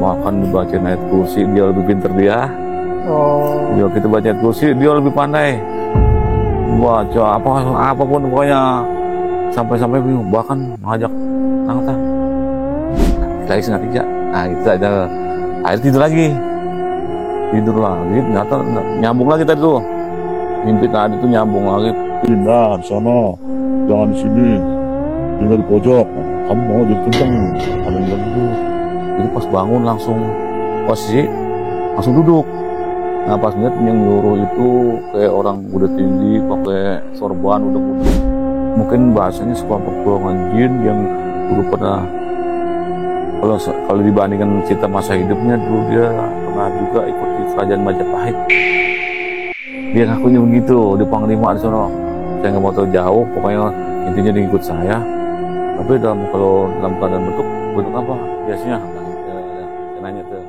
Bahkan dibaca ayat kursi dia lebih pintar dia. Dia kita baca ayat kursi dia lebih pandai. Baca apapun pokoknya sampai bingung, bahkan mengajak tang lagi setengah tiga. Nah itu aja. Akhirnya tidur lagi. Ternyata nyambung lagi tadi tuh. Mimpi tadi tuh nyambung lagi. Pindah di sana, jangan di sini. Tinggal di pojok. Kamu mau jadi tumpeng? Ada yang bilang gitu. Jadi pas bangun langsung posisi langsung duduk. Nah pas lihat yang nyuruh itu kayak orang udah tinggi pakai sorban udah mungkin bahasanya sekelompok golongan jin yang dulu pernah kalau dibandingkan cerita masa hidupnya dulu dia pernah juga ikut di kerajaan Majapahit. Dia ngakunya begitu di Panglima di sana. Saya nggak mau tahu jauh, pokoknya intinya dia ikut saya. Tapi kalau dalam keadaan bentuk apa biasanya? Nanya tuh.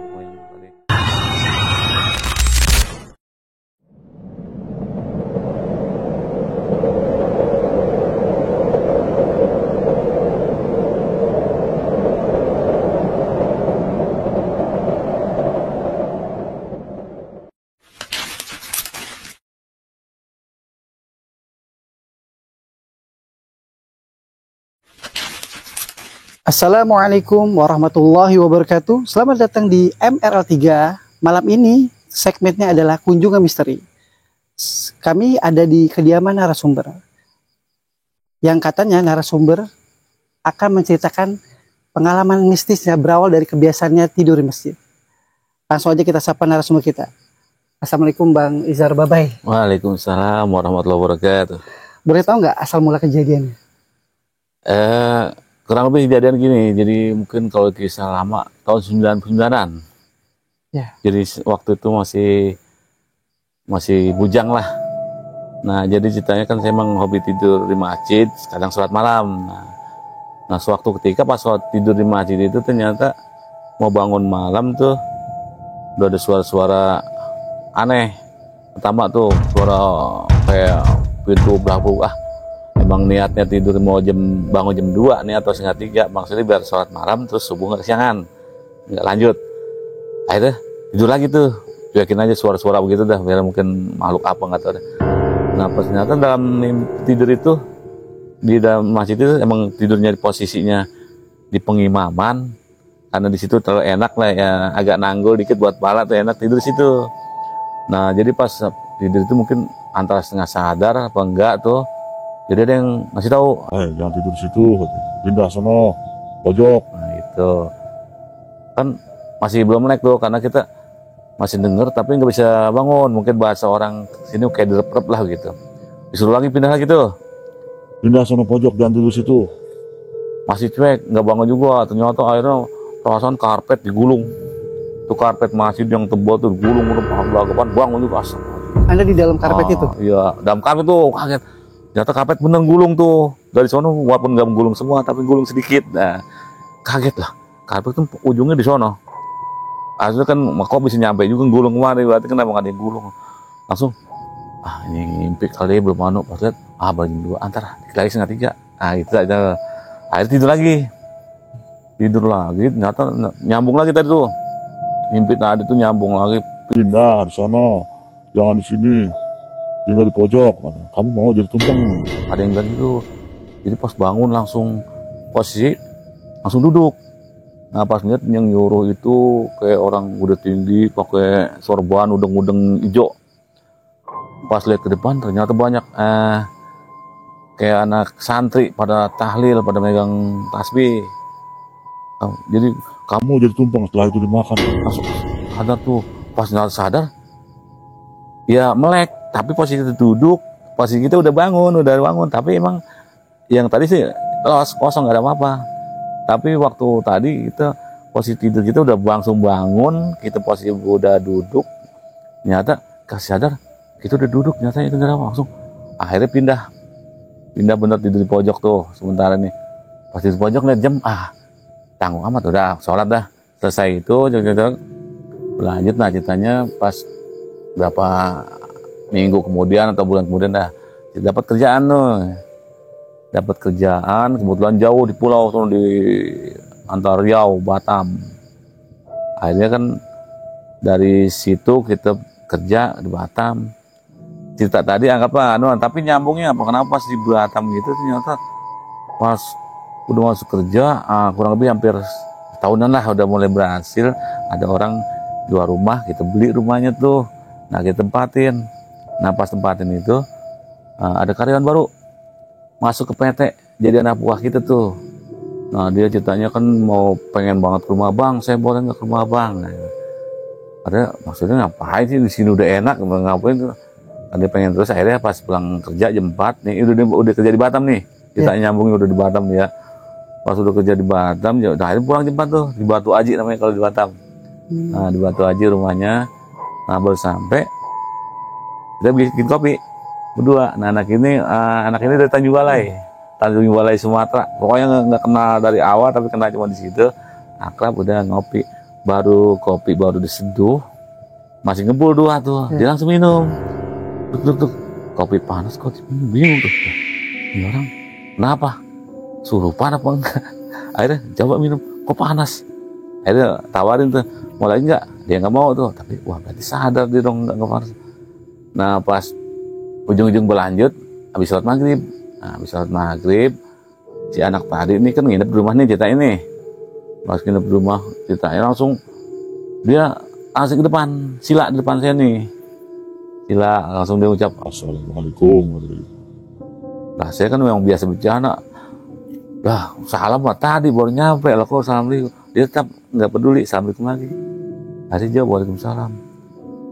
Assalamualaikum warahmatullahi wabarakatuh. Selamat datang di MRL3. Malam ini segmennya adalah kunjungan misteri. Kami ada di kediaman narasumber yang katanya narasumber akan menceritakan pengalaman mistisnya berawal dari kebiasaannya tidur di masjid. Langsung aja kita sapa narasumber kita. Assalamualaikum Bang Izhar Babai. Waalaikumsalam warahmatullahi wabarakatuh. Boleh tahu nggak asal mula kejadiannya? Kurang lebih kejadian gini, jadi mungkin kalau kisah lama tahun 99-an. Ya. Jadi waktu itu masih bujang lah. Nah, jadi ceritanya kan saya emang hobi tidur di masjid, kadang sholat malam. Nah, sewaktu ketika pas sholat tidur di masjid itu ternyata mau bangun malam tuh udah ada suara-suara aneh. Pertama tuh suara kayak pintu belah. Emang niatnya tidur mau bangun jam 2 nih atau setengah 3, maksudnya biar sholat malam terus subuh nggak kesiangan, nggak lanjut. Akhirnya tidur lagi tuh, yakin aja suara-suara begitu dah, biar mungkin makhluk apa nggak tahu deh. Nah pas ternyata dalam tidur itu di dalam masjid itu emang tidurnya di posisinya di pengimaman, karena di situ terlalu enak lah ya, agak nanggul dikit buat pala tuh enak tidur di situ. Nah jadi pas tidur itu mungkin antara setengah sadar apa enggak tuh. Jadi ada yang ngasih tahu, jangan tidur di situ, pindah sana, pojok. Nah itu kan masih belum melek tuh, karena kita masih denger tapi nggak bisa bangun. Mungkin bahasa orang sini kayak direp-rep lah gitu. Disuruh lagi pindah lagi tuh. Pindah sana pojok, jangan tidur di situ. Masih cuek, nggak bangun juga. Ternyata akhirnya perasaan karpet digulung. Tuh karpet masjid yang tebal tuh digulung, udah depan bangun juga asal. Anda di dalam karpet itu? Iya, dalam karpet tuh kaget. Ternyata karpet bener gulung tuh dari sono, walaupun nggak menggulung semua tapi gulung sedikit. Nah kaget lah, karpet tuh ujungnya di sono. Aslinya kan kok bisa nyampe juga gulung kemari, berarti kenapa nggak ada yang gulung. Langsung ini ngimpi kali belum pas lihat baru jam 2 antara lagi setengah 3. Nah itu aja. Akhirnya tidur lagi ternyata nyambung lagi tadi tuh. Mimpi tadi tuh nyambung lagi. Pindah di sana, jangan di sini. Tinggal di pojok. Kamu mau jadi tumpeng? Ada yang bilang gitu. Jadi pas bangun langsung posisi langsung duduk. Nah pas lihat yang nyuruh itu kayak orang udah tinggi pakai sorban udeng-udeng hijau. Pas lihat ke depan ternyata banyak kayak anak santri pada tahlil, pada megang tasbih. Jadi kamu jadi tumpeng, setelah itu dimakan. Langsung sadar tuh. Pas nggak sadar ya melek, tapi posisi kita duduk, posisi kita udah bangun, tapi emang yang tadi sih kosong nggak ada apa-apa. Tapi waktu tadi kita posisi tidur kita udah langsung bangun, kita posisi udah duduk, ternyata kasih sadar kita udah duduk, ternyata itu nggak ada langsung. Akhirnya pindah bener tidur di pojok tuh sementara nih. Pas di pojok lihat jam, tanggung amat, udah sholat dah. Selesai itu berlanjut. Nah ceritanya pas berapa minggu kemudian atau bulan kemudian dah dapat kerjaan tuh. Dapat kerjaan kebetulan jauh di pulau tuh, di antara Riau, Batam. Akhirnya kan dari situ kita kerja di Batam. Cerita tadi anggaplah tapi nyambungnya apa, kenapa pas di Batam gitu ternyata pas udah masuk kerja kurang lebih hampir tahunan lah udah mulai berhasil, ada orang jual rumah, kita beli rumahnya tuh, nah kita tempatin. Nah pas tempatin itu ada karyawan baru masuk ke PT jadi anak buah kita tuh. Nah dia ceritanya kan mau pengen banget ke rumah bang, saya boleh nggak ke rumah bang? Nah, ada maksudnya ngapain sih, di sini udah enak, ngapain tuh? Dia pengen terus. Akhirnya pas pulang kerja jam 4 nih, udah kerja di Batam nih, kita nyambungin udah di Batam ya. Pas udah kerja di Batam, nah akhirnya pulang jam 4 tuh di Batu Aji namanya kalau di Batam. Nah di Batu Aji rumahnya. Nah baru sampai kita bikin kopi berdua. Nah anak ini dari Tanjung Balai Sumatera. Pokoknya nggak kenal dari awal tapi kenal cuma di situ. Akrab, udah ngopi. Baru kopi baru diseduh, masih ngebul dua tuh. Dia langsung minum. Duk. Kopi panas kok bingung tuh. Ini orang kenapa? Surupan apa enggak? Akhirnya coba minum, kok panas? Akhirnya tawarin tuh, mau lagi enggak? Dia nggak mau tuh. Tapi wah berarti sadar dia dong nggak panas. Nah pas ujung-ujung berlanjut, habis sholat maghrib. Nah, habis sholat maghrib, si anak tadi ini kan nginep di rumah nih cerita ini. Pas nginep di rumah ceritanya langsung dia asik ke depan, sila di depan saya nih. Sila langsung dia ucap Assalamualaikum. Nah saya kan memang biasa bercanda. Lah salam lah tadi baru nyampe lah kok assalamualaikum. Dia tetap nggak peduli, assalamualaikum lagi. Hari jawab waalaikumsalam.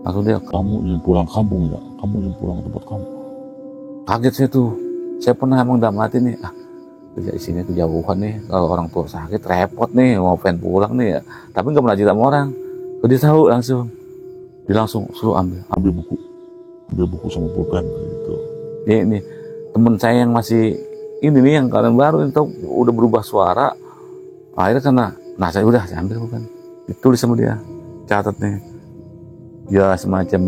Langsung dia, Kamu ingin pulang kampung ya? Kamu ingin pulang ke tempat kamu? kaget saya tuh. Saya pernah emang udah mati nih. Kerja di sini kejauhan nih. Kalau orang tua sakit repot nih, mau pengen pulang nih ya. Tapi nggak pernah cerita sama orang. Kalau dia tahu langsung, dia langsung suruh ambil buku sama pulpen gitu. Ini temen saya yang masih ini nih yang kalian baru itu udah berubah suara. Akhirnya karena saya udah saya ambil bukan. Ditulis sama dia, catat nih. Ya semacam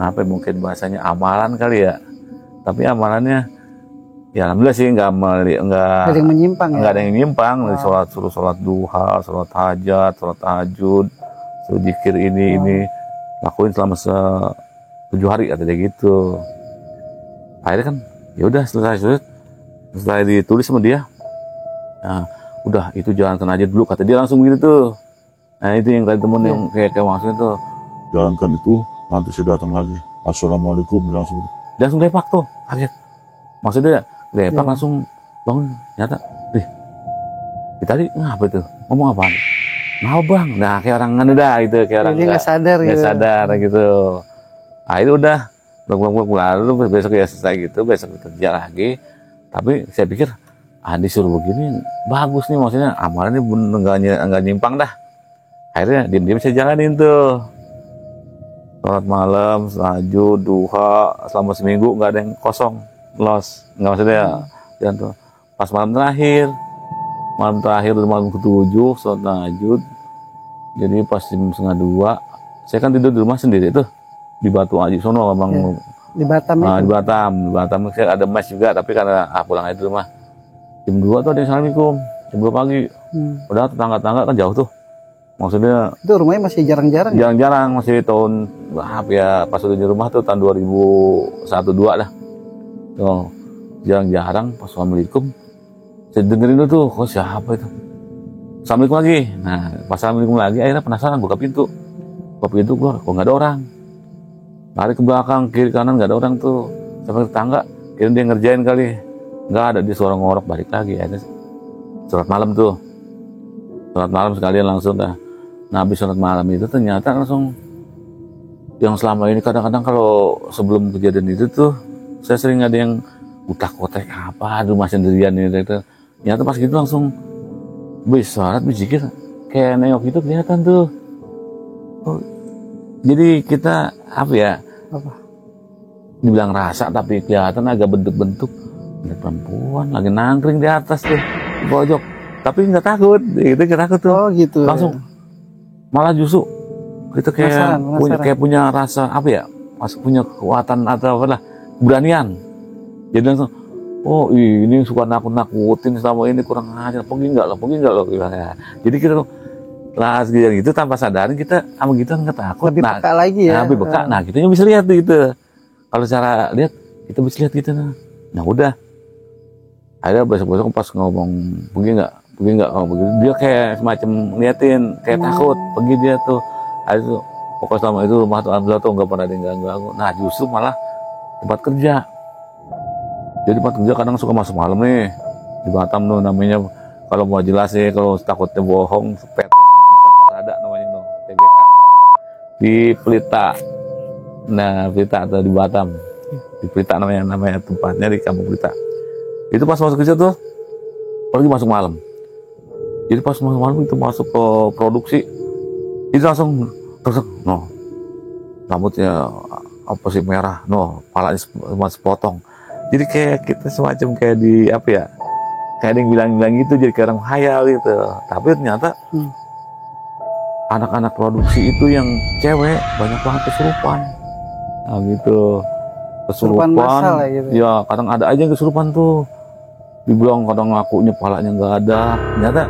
apa mungkin bahasanya amalan kali ya. Tapi amalannya ya alhamdulillah sih nggak ada yang menyimpang ya? Nggak ada yang menyimpang. Suruh sholat duha, sholat hajat, sholat tahajud, suruh zikir ini lakuin selama 7 hari kata dia gitu. Akhirnya kan ya udah selesai ditulis sama dia. Nah udah itu jalankan aja dulu kata dia langsung gitu tuh. Nah itu yang tadi temen yang kayak maksudnya tuh, Jalankan itu, nanti saya datang lagi. Assalamualaikum, langsung. dia langsung depak tuh, kaget. Maksudnya depak langsung bangun, nyata, tadi ngapa tuh, ngomong apaan? Mau bang, nah kayak orang dah gitu, kayak orang nggak sadar nggak sadar gitu. Akhirnya udah, lalu besok ya selesai gitu, besok kerja lagi. Tapi saya pikir, disuruh begini bagus nih, maksudnya amalannya nggak nyimpang dah. Akhirnya diam-diam saya jalanin tuh. Sholat malam, tahajud, duha, selama seminggu nggak ada yang kosong, los, nggak maksudnya. Dan tuh pas malam terakhir udah malam ke-7 sholat tahajud. Jadi pas jam 1:30, saya kan tidur di rumah sendiri tuh di Batu Aji sono, abang. Di Batam Nah, itu. di Batam saya ada mes juga, tapi karena pulang aja di rumah. Jam 2 tuh ada yang assalamualaikum, jam 2 pagi. Udah tetangga-tangga kan jauh tuh. Maksudnya Itu rumahnya masih jarang-jarang. jarang-jarang, masih tahun berapa ya, pas udah di rumah tuh tahun 2001-2 lah. Tuh, jarang-jarang pas assalamualaikum. Saya dengerin tuh, kok siapa itu? Assalamualaikum lagi. Nah, pas assalamualaikum lagi, akhirnya penasaran buka pintu. Buka pintu keluar, kok nggak ada orang. Lari ke belakang, kiri kanan nggak ada orang tuh. Sampai tetangga, kira dia ngerjain kali. Nggak ada, dia suara ngorok balik lagi. Akhirnya sholat malam tuh. Sholat malam sekalian langsung dah. Nah habis sholat malam itu ternyata langsung yang selama ini kadang-kadang kalau sebelum kejadian itu tuh saya sering ada yang utak-utak apa di rumah sendirian itu. Ternyata pas gitu langsung sholat berzikir kayak nengok itu kelihatan tuh. Oh, jadi kita apa ya? Dibilang rasa tapi kelihatan agak bentuk-bentuk. Ada perempuan lagi nangkring di atas tuh di pojok. tapi nggak takut, itu nggak takut tuh. Oh gitu. Langsung malah justru kita kayak punya rasa apa ya, masuk punya kekuatan atau apa lah, keberanian. Jadi langsung, oh ini suka nakut-nakutin selama ini kurang ajar, pergi nggak lo ya. Jadi kita lah gitu tanpa sadarin kita sama gitu nggak takut. Lebih peka lagi ya. Lebih peka. Nah kita bisa lihat gitu. Kalau cara lihat kita bisa lihat gitu. Nah udah. Akhirnya besok-besok pas ngomong pergi nggak begitu, dia kayak semacam ngeliatin kayak takut, pergi dia tuh. Akhirnya tuh pokoknya selama itu rumah tuh alhamdulillah tuh nggak pernah ada yang ganggu aku. Nah justru malah tempat kerja. Jadi tempat kerja kadang suka masuk malam nih di Batam tuh namanya, kalau mau jelas sih kalau takutnya bohong, PT ada namanya tuh TBK di Pelita. Nah Pelita atau di Batam, di Pelita namanya tempatnya di Kampung Pelita. Itu pas masuk kerja tuh apalagi masuk malam. Jadi pas masuk malam itu masuk ke produksi itu langsung no rambutnya apa sih merah, no palanya cuma sepotong. Jadi kayak kita semacam kayak di apa ya, kayak ada yang bilang gitu, jadi kayak orang hayal gitu. Tapi ternyata anak-anak produksi itu yang cewek banyak banget kesurupan. Nah gitu, kesurupan gitu. Ya kadang ada aja yang kesurupan tuh, dibilang kadang ngakunya palanya nggak ada. Ternyata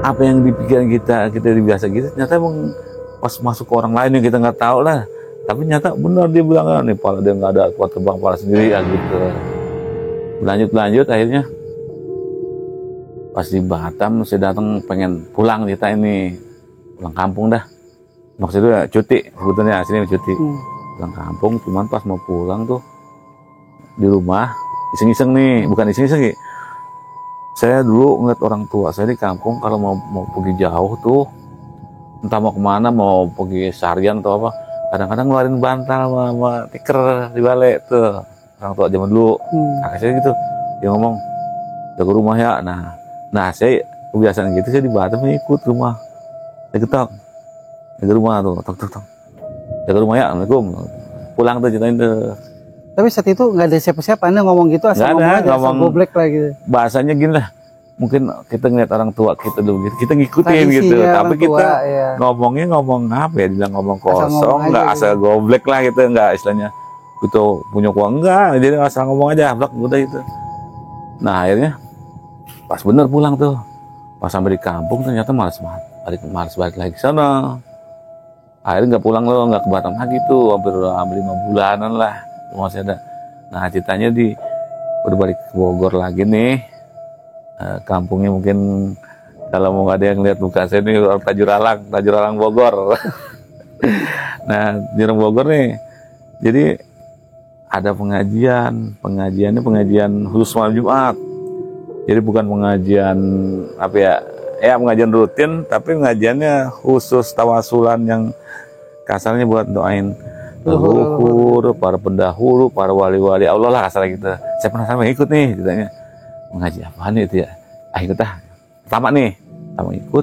apa yang dipikirin kita biasa gitu, ternyata emang pas masuk ke orang lain yang kita nggak tahu lah. Tapi nyata benar dia bilang, nih pala dia nggak ada, kuat terbang pala sendiri ya gitu. Lanjut akhirnya pas di Batam saya datang pengen pulang kita ini, pulang kampung dah. Maksudnya cuti, sebetulnya aslinya cuti. Pulang kampung, cuman pas mau pulang tuh di rumah iseng-iseng nih, bukan iseng-iseng nih. Saya dulu ngeliat orang tua saya di kampung kalau mau pergi jauh tuh, entah mau kemana, mau pergi seharian atau apa, kadang-kadang ngeluarin bantal sama tikar di balik tuh. Orang tua zaman dulu, kakak saya gitu, dia ngomong jaga rumah ya. Nah saya kebiasaan gitu, saya di Batam ikut rumah, saya ketok, jaga rumah tuh, tok, jaga rumah ya, assalamualaikum. Pulang tuh ceritain tuh. Tapi saat itu nggak ada siapa-siapa, Anda ngomong gitu asal ngomong aja, asal goblek lah gitu. Bahasanya gini lah, mungkin kita ngeliat orang tua kita dulu gitu, kita ngikutin tradisi gitu. Ya, tapi kita ngomongnya ngomong apa ya, dibilang ngomong kosong, nggak asal goblek lah gitu, nggak istilahnya itu punya uang enggak, jadi asal ngomong aja, blak udah itu. Nah akhirnya pas bener pulang tuh, pas sampai di kampung ternyata malas balik lagi ke sana. Akhirnya nggak pulang loh, nggak ke Batam lagi tuh, hampir 5 bulanan lah masih ada. Nah ceritanya berbalik ke Bogor lagi nih. Kampungnya mungkin kalau mau ada yang lihat muka saya ini Tajuralang Bogor. Nah di Bogor nih, jadi ada pengajiannya pengajian khusus malam Jumat. Jadi bukan pengajian apa ya pengajian rutin, tapi pengajiannya khusus tawasulan yang kasarnya buat doain leluhur, para pendahulu, para wali-wali Allah lah kasarnya gitu. Saya penasaran ikut nih, ditanya mengaji apaan itu ya? Ikut dah. Pertama ikut.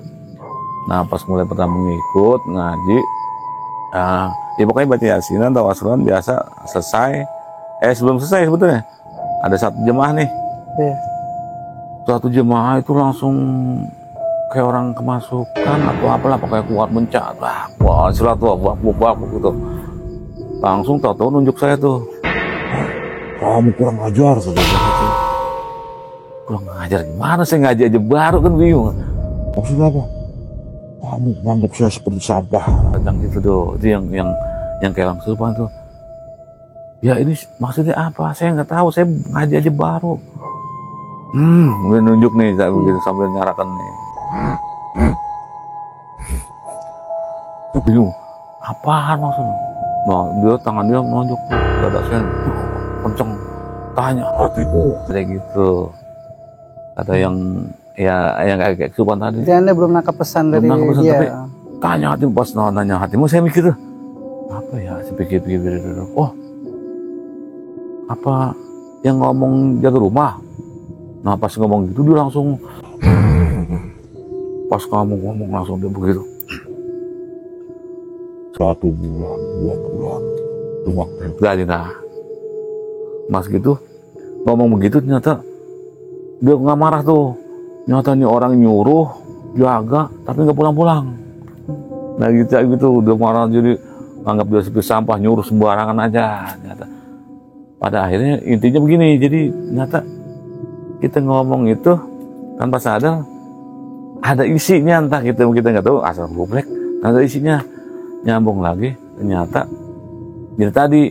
Nah pas mulai pertama ngikut ngaji, ya pokoknya baca yasinan tawasulan biasa selesai. Sebelum selesai sebetulnya ada satu jemaah nih. Satu jemaah itu langsung kayak orang kemasukan atau apalah, pokoknya kuat mencak, wah surat tuh bak gitu. Langsung tahu nunjuk saya tuh. Kamu kurang ajar, saudara itu. Kurang ajar gimana? Saya ngaji aja baru kan bingung. Maksudnya apa? Kamu menganggap saya seperti sampah. Kadang gitu tuh, itu yang kayak langsung tuh. Ya ini maksudnya apa? Saya nggak tahu. Saya ngaji aja baru. Mungkin nunjuk nih, saya begitu sambil nyarakan nih. Bingung. Apaan maksudnya? Nah, tangan dia menunjuk dada saya, kenceng, tanya hatiku, kayak gitu. Kata yang kayak kesupan tadi. Jadi Anda belum nangkap pesan dari dia. Tapi tanya hatimu, pas nanya hatimu, saya mikir apa ya? Saya pikir oh, apa yang ngomong jaga rumah? Nah pas ngomong gitu dia langsung, pas kamu ngomong langsung dia begitu. 1 bulan, 2 bulan, rumah Gak nah, mas gitu ngomong begitu ternyata dia nggak marah tuh, Nyatanya orang nyuruh jaga tapi nggak pulang-pulang. Nah gitu udah marah, jadi anggap dia seperti sampah, nyuruh sembarangan aja. Nyata pada akhirnya intinya begini, jadi nyata kita ngomong itu tanpa sadar ada isinya, entah kita nggak tahu asal goblek, ada isinya. Nyambung lagi, ternyata jadi tadi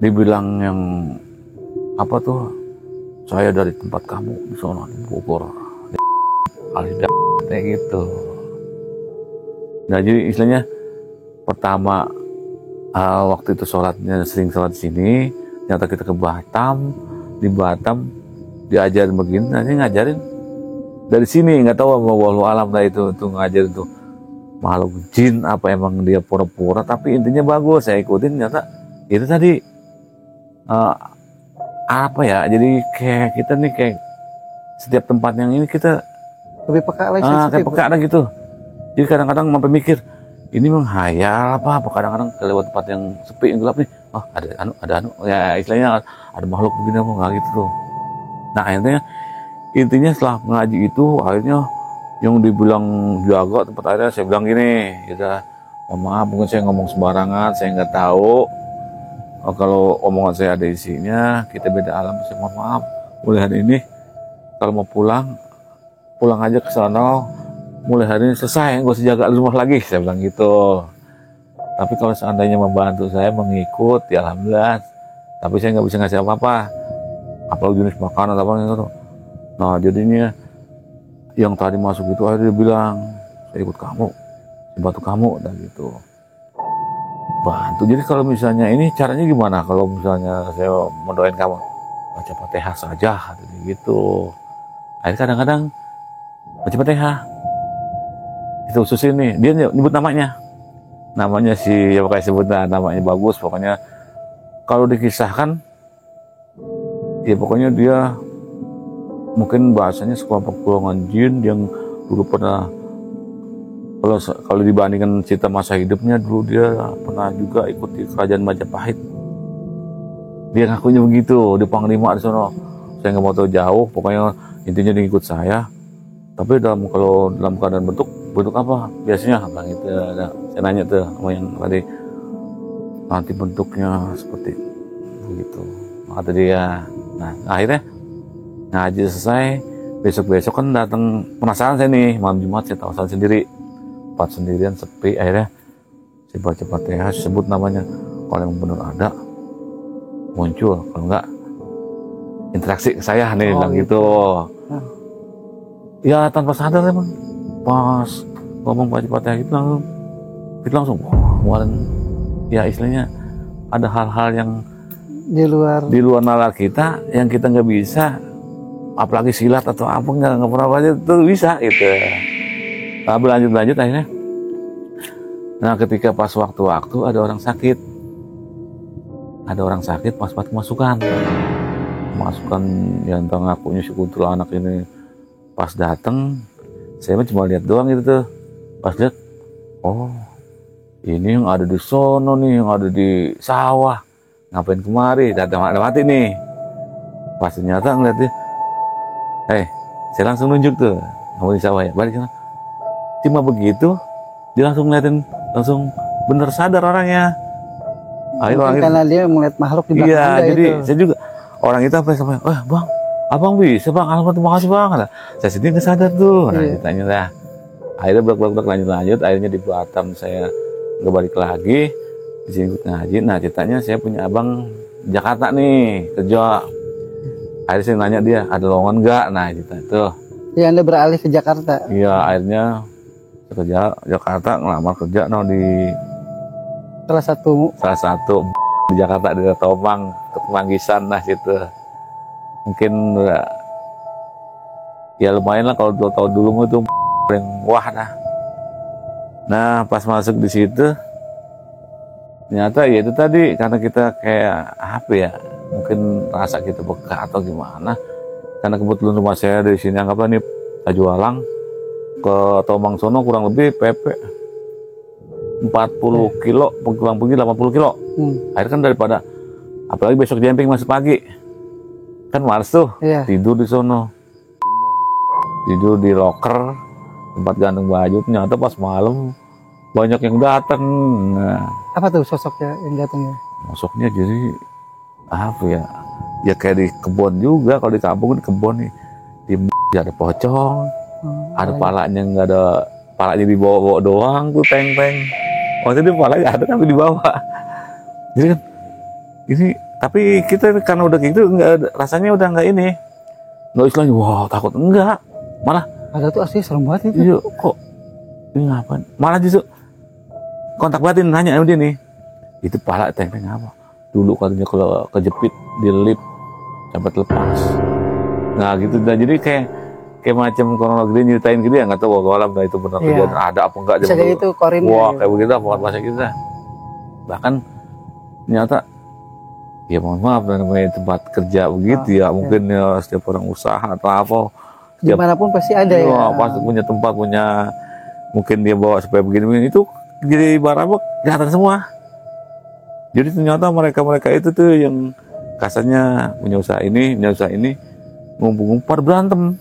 dibilang yang apa tuh, saya dari tempat kamu di sana di Bogor, kayak gitu. Nah jadi istilahnya pertama waktu itu sholatnya sering sholat di sini, ternyata kita ke Batam, di Batam diajarin begini, nanti ngajarin dari sini, nggak tahu apa walau alam lah itu ngajarin tuh makhluk jin apa emang dia pura-pura, tapi intinya bagus, saya ikutin, ternyata itu tadi apa ya, jadi kayak kita nih kayak setiap tempat yang ini kita Lebih peka lagi. kayak peka ada gitu. Jadi kadang-kadang sampai mikir ini menghayal apa kadang-kadang kelewat tempat yang sepi yang gelap nih, ada anu ya, istilahnya ada makhluk begini apa nggak gitu tuh. Nah intinya setelah ngaji itu akhirnya yang dibilang jaga tempat airnya, saya bilang gini, kita mohon maaf mungkin saya ngomong sembarangan, saya nggak tahu kalau omongan saya ada isinya, kita beda alam, saya mohon maaf. Mulai hari ini kalau mau pulang aja ke sana, mulai hari ini selesai, gak usah jaga di rumah lagi, saya bilang gitu. Tapi kalau seandainya membantu saya mengikut, ya alhamdulillah. Tapi saya nggak bisa ngasih apa-apa, apalagi jenis makanan apa gitu. Nah jadinya yang tadi masuk itu akhirnya dia bilang, saya ikut kamu, saya bantu kamu, dan gitu. Bantu. Jadi kalau misalnya ini caranya gimana? Kalau misalnya saya mau doain kamu, baca Fatihah saja, gitu. Akhirnya kadang-kadang baca Fatihah. Itu khusus ini, dia nyebut namanya si, ya pokoknya sebut namanya bagus, pokoknya kalau dikisahkan, ya pokoknya dia mungkin bahasanya sekelompok golongan jin yang dulu pernah, kalau dibandingkan cerita masa hidupnya, dulu dia pernah juga ikut di kerajaan Majapahit. Dia ngakunya begitu, di Panglima di sana. Saya nggak mau tahu jauh, pokoknya intinya dia ikut saya. Tapi kalau dalam keadaan bentuk apa biasanya? Bang itu saya nanya tuh sama yang tadi, nanti bentuknya seperti begitu. Kata dia. Nah akhirnya ngaji selesai, besok kan datang, penasaran saya nih, malam Jumat saya tahu sendiri, tempat sendirian sepi. Akhirnya saya baca Fatihah, sebut namanya, kalau yang benar ada muncul, kalau enggak interaksi ke saya nih, bilang gitu. Ya tanpa sadar emang pas ngomong baca Fatihah itu langsung kemarin ya istilahnya ada hal-hal yang di luar nalar kita yang kita nggak bisa, apalagi silat atau apa nggak pernah baca itu bisa gitu. Nah, berlanjut akhirnya. Nah ketika pas waktu-waktu ada orang sakit pas masukan yang ngakunya si kuntul anak ini, pas datang saya cuma lihat doang gitu tuh. Pas lihat, oh ini yang ada di sono nih, yang ada di sawah, ngapain kemari, datang mati nih. Pas ternyata ngeliat dia, saya langsung nunjuk tuh, kamu di sawah ya, balik sana. Cuma begitu dia langsung ngeliatin, langsung bener sadar orangnya. Karena dia melihat makhluk di belakang. Iya, jadi itu. saya juga orang itu sampai, bang, abang bisa bang, alhamdulillah terima kasih bang. Saya sendiri nggak sadar tuh. Nah ditanya lah, akhirnya blok lanjut, akhirnya di Batam saya nggak balik lagi, di sini ikut ngaji. Nah ceritanya saya punya abang di Jakarta nih kerja. Akhirnya saya nanya dia, ada lowongan nggak? Nah cerita itu. Ya Anda beralih ke Jakarta. Iya, akhirnya kerja Jakarta, ngelamar kerja di salah satu di Jakarta, di Tomang, Manggisan, nah situ. Mungkin ya lumayan lah, kalau 2 tahun dulu itu paling wah dah. Nah pas masuk di situ ternyata ya itu tadi, karena kita kayak apa ya, mungkin rasa kita beka atau gimana, karena kebetulan rumah saya dari sini anggaplah nih Tajualang ke Tomang sono kurang lebih PP 40 kilo, pulang pergi 80 kilo. Akhirnya kan daripada, apalagi besok jemping masih pagi, kan males tuh, tidur di sono. tidur di loker tempat gantung baju. Ternyata pas malam banyak yang datang. Nah, Apa tuh sosoknya yang datangnya? masuknya jadi apa ya? Ya kayak di kebun juga, kalau di kampung di kebun nih. Di ada pocong, ada palanya nggak ada, palanya dibawa-bawa doang tuh teng-teng. Maksudnya di palanya ada tapi dibawa. Jadi kan ini, tapi kita karena udah gitu nggak, rasanya udah nggak ini, nggak istilahnya wah takut, enggak, malah Ada tuh asli serem banget itu. iya kok ini ngapain, malah justru kontak batin nanya sama dia nih, itu pala teng-teng apa dulu katanya kalau kejepit di lift sampai lepas. Nah gitu, dan jadi kayak macam kronologi dia nyeritain gitu ya, nggak tahu walau itu benar Iya. kejadian ada apa enggak Bisa jadi itu korin. wah kayak begitu apa bahasa kita. Bahkan ternyata ya mohon maaf, namanya tempat kerja begitu ya, mungkin ya setiap orang usaha atau apa, setiap Dimanapun pasti ada ya. wah, pasti punya tempat, punya mungkin dia bawa supaya begini itu jadi barang kelihatan semua. Jadi ternyata mereka itu tuh yang kasarnya punya usaha ini ngumpul-ngumpul pada berantem.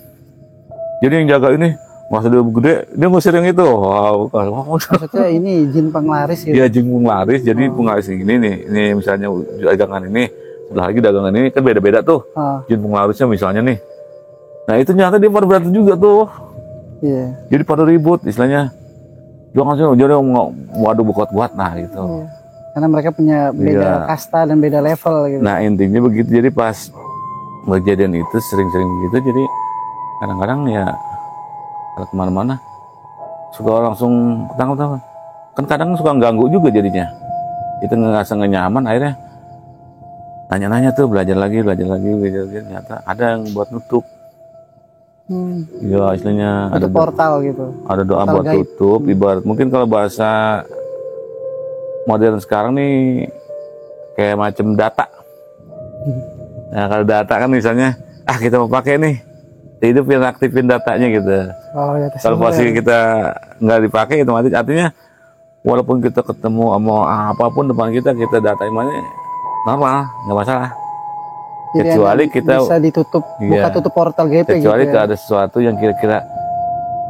Jadi yang jaga ini masa dia gede, dia ngusir yang itu. Wow, Maksudnya ini jin penglaris gitu. dia jin penglaris. Jadi penglaris ini nih, ini misalnya dagangan ini, setelah lagi dagangan ini kan beda-beda tuh. Ah, Jin penglarisnya misalnya nih. Nah itu ternyata dia pada berantem juga tuh. iya. Jadi pada ribut istilahnya. Jangan sih, jadi waduh buat nah gitu. Iya. Karena mereka punya beda Iya. kasta dan beda level gitu. Nah intinya begitu. Jadi pas kejadian itu sering-sering begitu. Jadi kadang-kadang ya kalau kemana-mana suka langsung ketangkep. Kan kadang suka ganggu juga jadinya. Kita ngerasa nggak nyaman, akhirnya nanya-nanya tuh, belajar lagi. Ternyata ada yang buat nutup. Ya istilahnya Itu portal gitu. ada doa portal buat gaib. tutup. Ibarat mungkin kalau bahasa modern sekarang nih kayak macam data. Nah kalau data kan misalnya kita mau pakai nih, hidupin aktifin datanya gitu. Oh, ya, Kalau posisi kita nggak dipakai otomatis, artinya walaupun kita ketemu sama apapun depan kita datain mana normal, nggak masalah. Jadi Kecuali ada- kita bisa ditutup, buka Iya. tutup portal gaib gitu kecuali ya. ada sesuatu yang kira-kira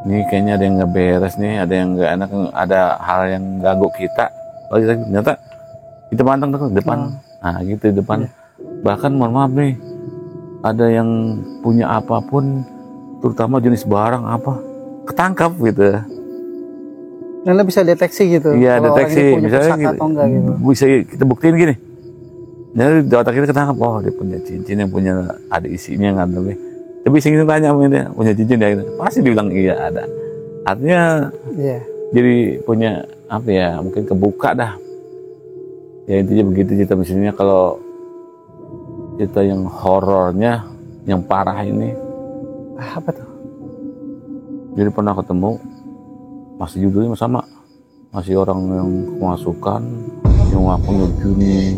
ini kayaknya ada yang nggak beres nih, ada yang nggak enak, ada hal yang ganggu kita. Oh ternyata kita pantang tuh depan, nah gitu depan. Bahkan mohon maaf nih, ada yang punya apapun, terutama jenis barang apa, ketangkap gitu. Dan lo bisa deteksi gitu. Iya kalau orang deteksi, ini punya misalnya pusaka atau enggak gitu. bisa kita buktiin gini. Jadi di otak kita ketangkap, oh dia punya cincin yang punya ada isinya nggak lebih. Tapi sing tanya sama dia, punya cincin ya, pasti dibilang iya ada. Artinya Iya. jadi punya apa ya, mungkin kebuka dah. Ya intinya begitu cerita misalnya. Kalau cerita yang horornya, yang parah ini, Apa tuh? jadi pernah ketemu, masih judulnya sama, masih orang yang kemasukan, yang ngakunya jin,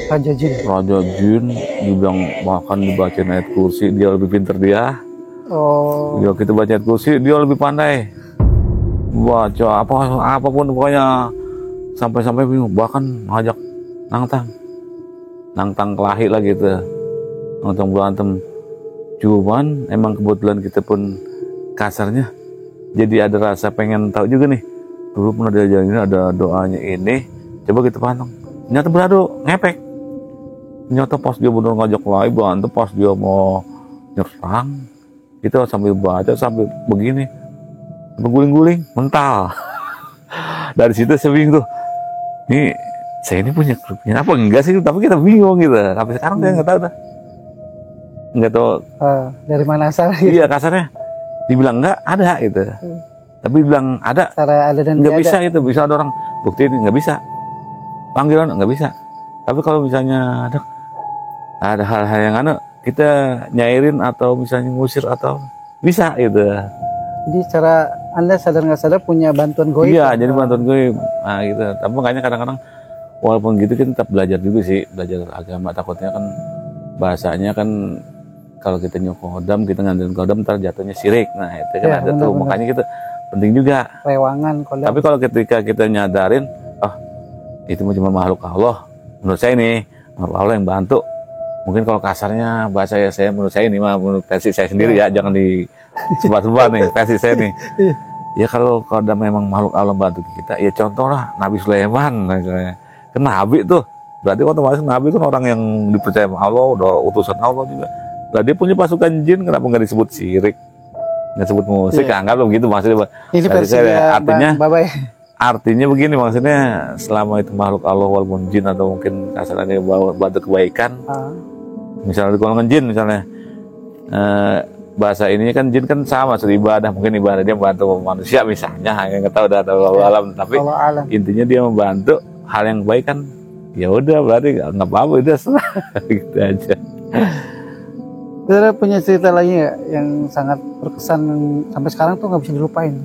Raja Jin. raja jin, dibilang bahkan dibacain ayat kursi, dia lebih pintar dia. Oh, Ya kita baca ayat kursi, dia lebih pandai. Baca apapun pokoknya, sampai bingung, bahkan ngajak nangtang kelahi lah gitu, nangtang berantem. Cuman emang kebetulan kita pun kasarnya jadi ada rasa pengen tahu juga nih, dulu pernah diajarin ada doanya ini, coba kita pantang, ternyata beradu ngepek. Ternyata pas dia bener ngajak lagi berantem, pas dia mau nyerang, kita sambil baca sambil begini, berguling-guling mental. Dari situ saya bingung tuh, nih saya ini punya apa enggak sih, tapi kita bingung gitu. Sampai sekarang saya nggak tahu dah, nggak tahu. dari mana asal gitu. Iya kasarnya, dibilang enggak ada gitu, tapi bilang ada Cara ada dan nggak tidak bisa gitu. Bisa ada orang buktiin nggak bisa, panggilan nggak bisa. Tapi kalau misalnya ada hal-hal yang kita nyairin atau misalnya ngusir atau bisa gitu. Jadi cara Anda sadar nggak sadar punya bantuan goib. Iya, ya? jadi bantuan gue, nah gitu. Tapi makanya kadang-kadang walaupun gitu kita tetap belajar juga sih, belajar agama. Takutnya kan bahasanya kan kalau kita nyukodam, kita ngandelin kodam, ntar jatuhnya syirik. Nah itu kan Iya, ada tuh, benar-benar. makanya kita penting juga. Rewangan, kodam. Tapi kalau ketika kita nyadarin, itu cuma makhluk Allah, menurut saya nih makhluk Allah yang bantu, mungkin kalau kasarnya bahasa ya menurut saya ini mah menurut versi saya sendiri ya, jangan disebar-sebar nih versi saya nih. Ya kalau ada memang makhluk Allah bantu kita, ya contoh lah Nabi Sulaiman misalnya. Kan Nabi tuh, berarti otomatis Nabi kan orang yang dipercaya sama Allah, udah utusan Allah juga. Lah dia punya pasukan jin, kenapa nggak disebut syirik, nggak disebut musik? Anggap begitu maksudnya. Ini versi artinya Bapak ya. Artinya begini, maksudnya selama itu makhluk Allah walaupun jin atau mungkin kasarannya bantu kebaikan, misalnya di golongan jin misalnya, bahasa ini kan jin kan sama ibadah, mungkin ibadah dia membantu manusia misalnya, yang nggak tahu udah tahu alam, tapi intinya dia membantu hal yang baik kan, ya udah berarti nggak apa-apa, udah gitu aja. Saudara punya cerita lagi nggak yang sangat berkesan yang sampai sekarang tuh nggak bisa dilupain?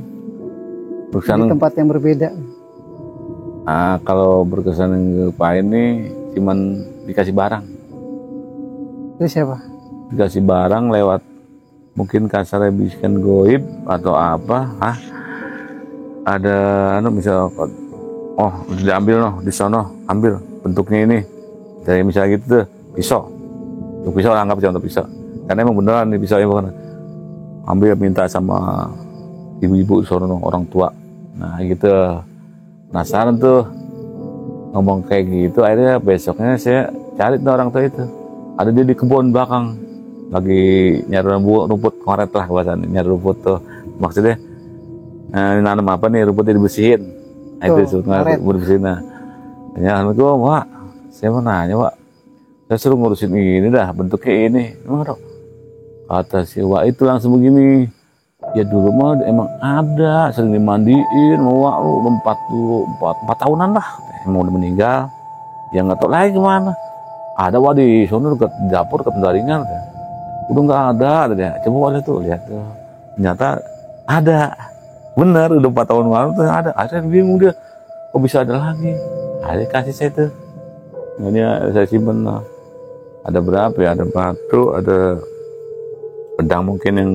Berkesan di tempat yang berbeda. Kalau berkesan yang lupain nih cuman dikasih barang. Itu siapa? Dikasih barang lewat mungkin kasarnya bisikan goib atau apa, ada misal, oh diambil di sono, ambil bentuknya ini dari misalnya gitu tuh, pisau, untuk pisau anggap contoh pisau, karena emang beneran nih pisaunya, bukan ambil minta sama ibu-ibu sono orang tua. Nah gitu, penasaran tuh ngomong kayak gitu, akhirnya besoknya saya cari tuh orang tua itu, ada dia di kebun belakang lagi nyari rumput koret lah bahasanya, nyari rumput tuh maksudnya nanam apa nih, rumputnya dibersihin. Nah itu sebetulnya dibersihin. Nah Assalamualaikum Pak, saya mau nanya Pak, saya suruh ngurusin ini dah, bentuknya ini, kata si Wak itu langsung begini, ya dulu mah emang ada, sering dimandiin, mau udah 4 tahunan lah, emang udah meninggal, ya nggak tahu lagi kemana. Ada Wak di sana dekat dapur, dekat pendaringan, udah nggak ada, coba lihat tuh, ternyata ada, bener udah 4 tahun lalu tuh ada. Akhirnya bingung dia, kok bisa ada lagi? Akhirnya kasih saya tuh, makanya saya simpen lah. Ada berapa ya? Ada batu, ada pedang mungkin yang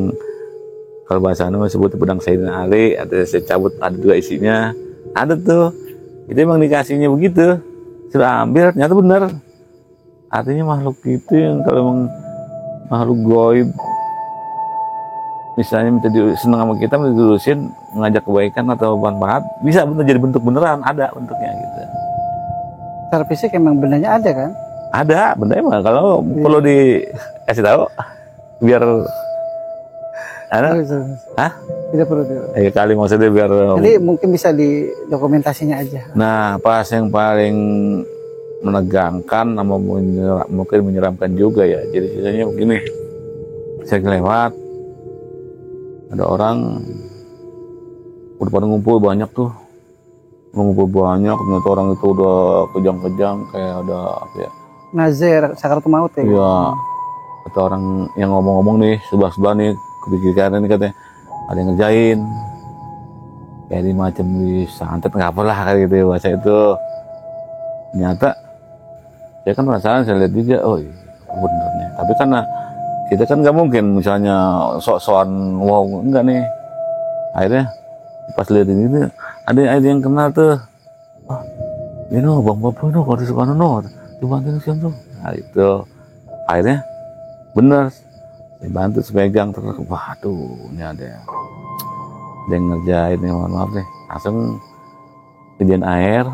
kalau bahasa Anda sebut pedang Sayyidina Ali, ada saya cabut, ada 2 isinya, ada tuh. Itu emang dikasihnya begitu, sudah ambil, ternyata bener. Artinya makhluk itu yang kalau emang makhluk goib, misalnya minta seneng sama kita, minta diurusin, mengajak kebaikan atau manfaat, bisa bener jadi bentuk beneran, ada bentuknya gitu. Secara fisik emang bendanya ada kan? Ada benda emang, kalau perlu dikasih tahu biar tidak perlu. Ya kali maksudnya biar. Jadi mungkin bisa di dokumentasinya aja. Nah pas yang paling menegangkan sama mungkin menyeramkan juga ya. Jadi sisanya begini, saya lewat, ada orang udah pada ngumpul banyak tuh, ternyata orang itu udah kejang-kejang kayak ada apa ya? Nazir, sakaratul maut ya. Iya. Kata orang yang ngomong-ngomong nih sebelah nih, kepikiran ini katanya ada yang ngerjain kayak di macam di santet nggak apalah kayak gitu ya, bahasa itu. Ternyata saya kan penasaran, saya lihat juga, oh iya benernya, tapi karena kita kan nggak mungkin misalnya sok-sokan wow, enggak nih. Akhirnya pas lihat ini ada yang kenal tuh, ini bang bapak itu kalau suka coba nanti tuh. Nah itu akhirnya bener, dibantu sepegang terus, waduh ini ada yang ngerjain nih, mohon maaf nih, langsung kejadian air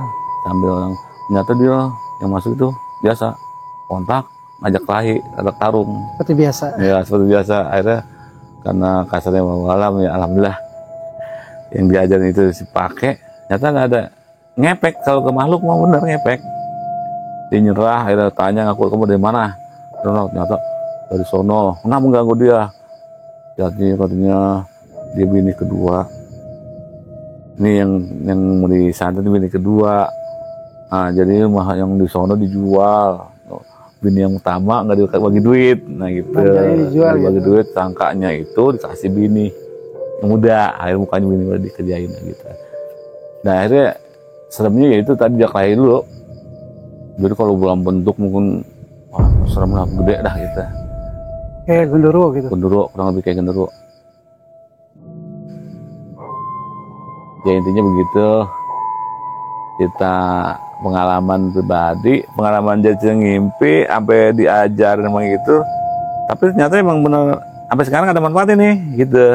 sambil orang, ternyata dia yang masuk itu biasa kontak ngajak kelahi, ngajak tarung seperti biasa ya, seperti biasa. Akhirnya karena kasarnya alam ya, alhamdulillah yang diajarin itu dipakai, ternyata nggak ada ngepek. Kalau ke makhluk mau bener ngepek, dia nyerah. Akhirnya tanya, ngaku kamu dari mana? Ternyata dari sono. Kenapa mengganggu dia? Jadi katanya dia bini kedua. Ini yang mau disantet bini kedua. Nah jadi mah yang di sono dijual. Bini yang utama nggak dibagi duit. Nah gitu. Dijual, dibagi gitu. Duit, sangkanya itu dikasih bini yang muda. Akhirnya mukanya bini udah dikerjain gitu. Nah akhirnya seremnya ya itu tadi dia kelahi dulu. Jadi kalau belum bentuk mungkin serem lah, gede dah gitu. Kayak genderuwo gitu. Genderuwo, kurang lebih kayak genderuwo. Ya intinya begitu. kita pengalaman pribadi, pengalaman jadi ngimpi sampai diajarin emang gitu. Tapi ternyata emang bener sampai sekarang ada manfaatnya nih gitu.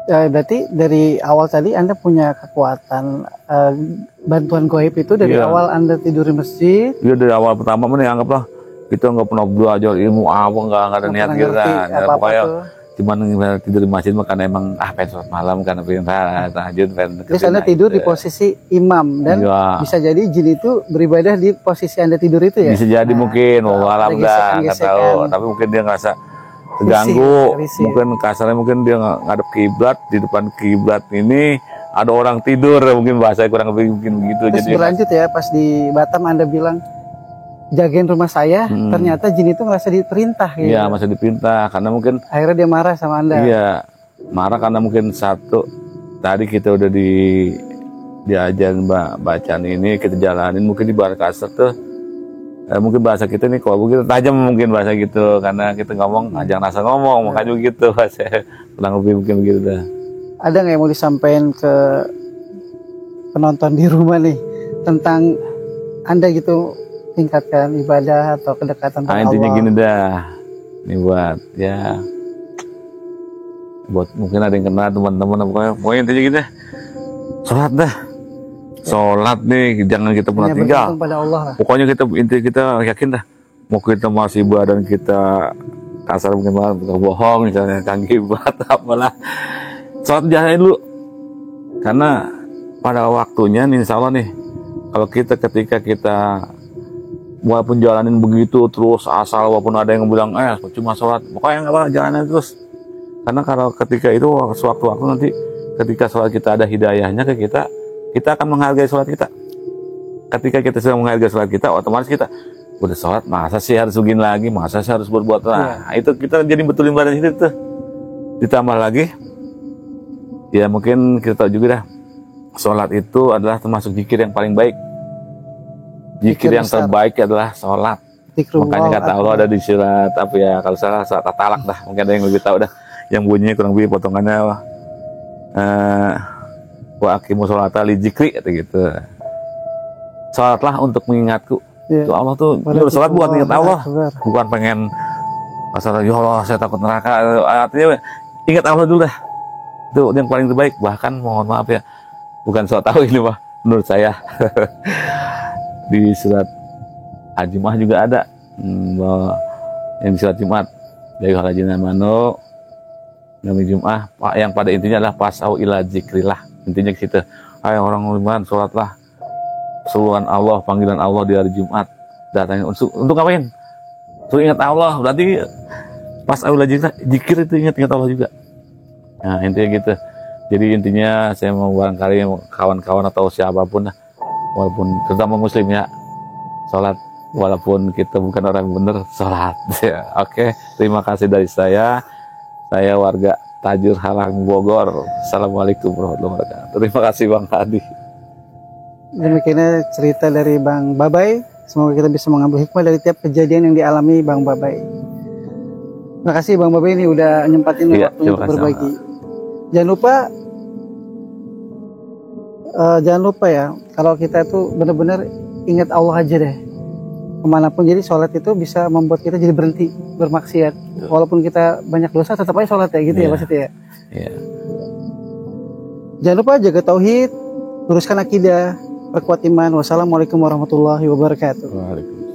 Ya, berarti dari awal tadi Anda punya kekuatan bantuan gaib itu dari Iya. awal Anda tidur di masjid. Dia dari awal pertama nih anggaplah kita nggak pernah belajar ilmu apa, nggak ada nggak niat pernah gitu ngerti kan. Ya, apa-apa pokoknya tuh. cuman tidur di masjid makan emang pengen sholat malam kan, pengen tahajud, pengen Terus Anda tidur di posisi imam dan Iya. bisa jadi jin itu beribadah di posisi Anda tidur itu ya. Bisa jadi mungkin, ada walau dah, nggak gesekan-gesekan. tahu. Tapi mungkin dia ngerasa terganggu, risih. mungkin kasarnya mungkin dia ngadep kiblat, di depan kiblat ini ada orang tidur, mungkin bahasa kurang lebih mungkin begitu. Terus Jadi berlanjut ya, pas di Batam Anda bilang jagain rumah saya, ternyata jin itu ngerasa diperintah gitu. iya masih dipinta karena mungkin Akhirnya dia marah sama Anda. iya marah karena mungkin satu tadi kita udah diajarin bacaan ini kita jalanin mungkin di bahasa kasar tuh mungkin bahasa kita nih kalau begitu tajam mungkin bahasa gitu karena kita ngomong jangan asal ngomong makanya begitu bahasa kurang lebih mungkin begitu dah. Ada nggak yang mau disampaikan ke penonton di rumah nih tentang Anda gitu tingkatkan ibadah atau kedekatan sama Intinya Allah? gini dah nih buat ya buat mungkin ada yang kenal teman-teman pokoknya intinya gitu deh. Sholat nih jangan kita pernah Hanya tinggal. bergantung pada Allah lah. Pokoknya kita yakin dah mau kita masih badan kita kasar mungkin banget kita bohong misalnya canggih banget apalah sholat jalanin dulu karena pada waktunya nih insya Allah nih kalau ketika kita walaupun jalanin begitu terus asal walaupun ada yang bilang cuma sholat pokoknya nggak apa jalanin terus karena kalau ketika itu sewaktu-waktu nanti ketika sholat kita ada hidayahnya ke kita akan menghargai sholat kita. Ketika kita sudah menghargai sholat kita, otomatis kita udah sholat, masa sih harus begini lagi, masa sih harus berbuat. Nah, itu kita jadi betulin badan itu tuh. Ditambah lagi, ya mungkin kita tahu juga dah, sholat itu adalah termasuk zikir yang paling baik. Zikir yang besar. terbaik adalah sholat. Zikrullah Makanya kata Allah akbar. ada di surat apa ya, kalau salah surat At-Talaq dah, mungkin ada yang lebih tahu dah. Yang bunyinya kurang lebih potongannya wa aqimu sholata li dzikri kata gitu. Salatlah untuk mengingatku. Ya. Itu Allah tuh nyuruh salat buat ingat Allah, Akbar. bukan pengen asal ya Allah saya takut neraka. Artinya ingat Allah dulu dah. Itu yang paling terbaik. Bahkan mohon maaf ya, bukan so tahu ini mah menurut saya. Di surat Al-Jumu'ah juga ada bahwa yang di surat Jumat dari halajina mano nami Jum'ah yang pada intinya adalah pasau ila zikrillah. Intinya ke situ. Hai orang beriman, sholatlah. Seruan Allah, panggilan Allah di hari Jumat. Datangnya untuk ngapain? Untuk ingat Allah. Berarti pas aula zikir itu ingat Allah juga. Nah, intinya gitu. Jadi intinya saya mau barangkali kawan-kawan atau siapapun walaupun terutama muslim ya, sholat walaupun kita bukan orang yang benar, sholat. Oke, terima kasih dari saya. Saya warga Tajur Halang Bogor. Assalamualaikum warahmatullahi wabarakatuh. Terima kasih Bang Hadi. Demikiannya cerita dari Bang Babay. Semoga kita bisa mengambil hikmah dari tiap kejadian yang dialami Bang Babay. Terima kasih Bang Babay ini udah nyempatin Iya, waktu untuk terima kasih, berbagi. Jangan lupa ya, kalau kita tuh benar-benar ingat Allah aja deh. Kemanapun, jadi sholat itu bisa membuat kita jadi berhenti bermaksiat. Walaupun kita banyak dosa, tetap aja sholat ya gitu ya Iya. Mas Siti ya. Iya. Jangan lupa jaga tauhid, luruskan akidah, perkuat iman. Wassalamualaikum warahmatullahi wabarakatuh. Waalaikumsalam.